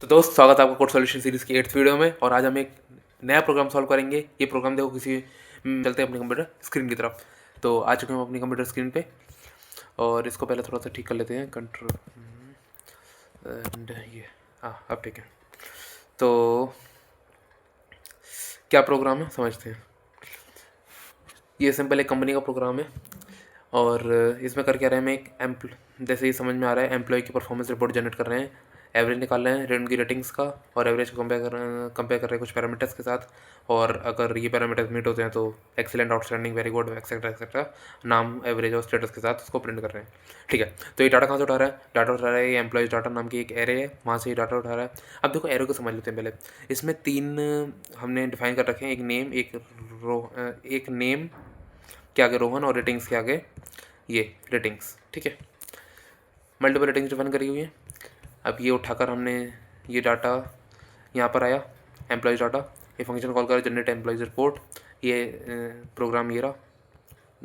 तो दोस्त स्वागत है आपका कोड सॉल्यूशन सीरीज़ की 8th वीडियो में। और आज हम एक नया प्रोग्राम सॉल्व करेंगे। ये प्रोग्राम देखो चलते हैं अपनी कंप्यूटर स्क्रीन की तरफ। तो आ चुके हम अपनी कंप्यूटर स्क्रीन पे और इसको पहले थोड़ा सा ठीक कर लेते हैं कंट्रोल एंड ये हाँ अब ठीक है। तो क्या प्रोग्राम है समझते हैं। ये सिंपल एक कंपनी का प्रोग्राम है और इसमें कर क्या रहे हैं, हम एक जैसे ही समझ में आ रहा है एम्प्लॉय की परफॉर्मेंस रिपोर्ट जनरेट कर रहे हैं, एवरेज निकाल रहे हैं उनकी रेटिंग्स का और एवरेज को कंपेयर कर रहे हैं कुछ पैरामीटर्स के साथ। और अगर ये पैरामीटर्स मीट होते हैं तो excellent, outstanding, very good, etcetera etcetera नाम, एवरेज और स्टेटस के साथ उसको प्रिंट कर रहे हैं। ठीक है, तो ये डाटा कहाँ से उठा रहा है? डाटा उठा रहा है ये एम्प्लॉयज डाटा नाम की एक एरे है, वहाँ से ये डाटा उठा रहा है। अब देखो एरो को समझ लेते हैं पहले। इसमें तीन हमने डिफाइन कर रखे हैं, एक नेम के आगे रोहन और रेटिंग्स के आगे ये रेटिंग्स। ठीक है, मल्टीपल रेटिंग्स डिफाइन करी हुई है। अब ये उठाकर हमने ये डाटा यहाँ पर आया एम्प्लॉयज़ डाटा, ये फंक्शन कॉल करा जनरेट एम्प्लॉयज़ रिपोर्ट, ये प्रोग्राम ये रहा,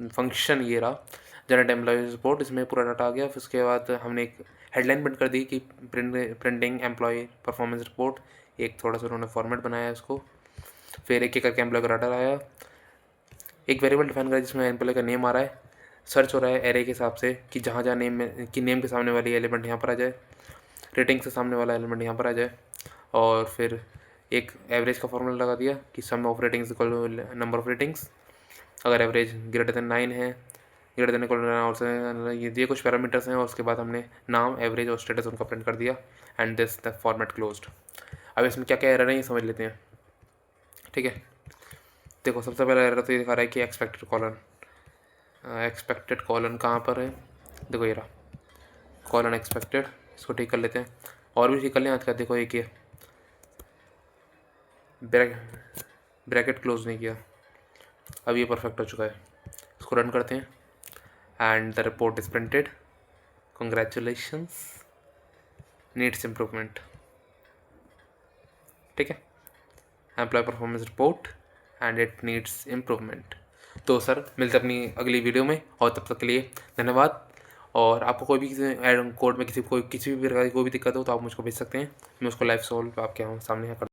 फंक्शन ये रहा जनरेट एम्प्लॉयज़ रिपोर्ट, इसमें पूरा डाटा आ गया। फिर उसके बाद हमने एक हेडलाइन प्रिंट कर दी कि प्रिंटिंग एम्प्लॉय परफॉर्मेंस रिपोर्ट। एक थोड़ा सा उन्होंने फॉर्मेट बनाया इसको। फिर एक एक करके एम्प्लॉय का डाटा आया, एक वेरिएबल डिफाइन करा जिसमें एम्प्लॉय का नेम आ रहा है, सर्च हो रहा है एरे के हिसाब से कि जहाँ जहाँ नेम में कि नेम के सामने वाली एलिमेंट यहाँ पर आ जाए, रेटिंग से सामने वाला एलिमेंट यहाँ पर आ जाए। और फिर एक एवरेज का फॉर्मूला लगा दिया कि sum of ratings equal number of ratings. अगर एवरेज ग्रेटर देन 9 है, ग्रेटर देन इक्वल और ये दिए कुछ पैरामीटर्स हैं। और उसके बाद हमने नाम, एवरेज और स्टेटस उनका प्रिंट कर दिया and this the format closed. अब इसमें क्या क्या एरर है ये समझ लेते हैं। ठीक है, देखो सबसे पहला एरर तो ये दिखा रहा है कि एक्सपेक्टेड कॉलन कहाँ पर है, देखो ये रहा कॉलन एक्सपेक्टेड। इसको ठीक कर लेते हैं और भी ठीक कर लें आज का। देखो एक ये ब्रैकेट क्लोज नहीं किया, अब ये परफेक्ट हो चुका है। इसको रन करते हैं and the report is printed, congratulations, needs improvement. ठीक है, employ performance report and it needs improvement. तो सर मिलते अपनी अगली वीडियो में और तब तक के लिए धन्यवाद। और आपको कोई भी किसी कोड में किसी भी प्रकार की कोई भी दिक्कत हो तो आप मुझको भेज सकते हैं, मैं उसको लाइव सॉल्व आपके यहाँ सामने कर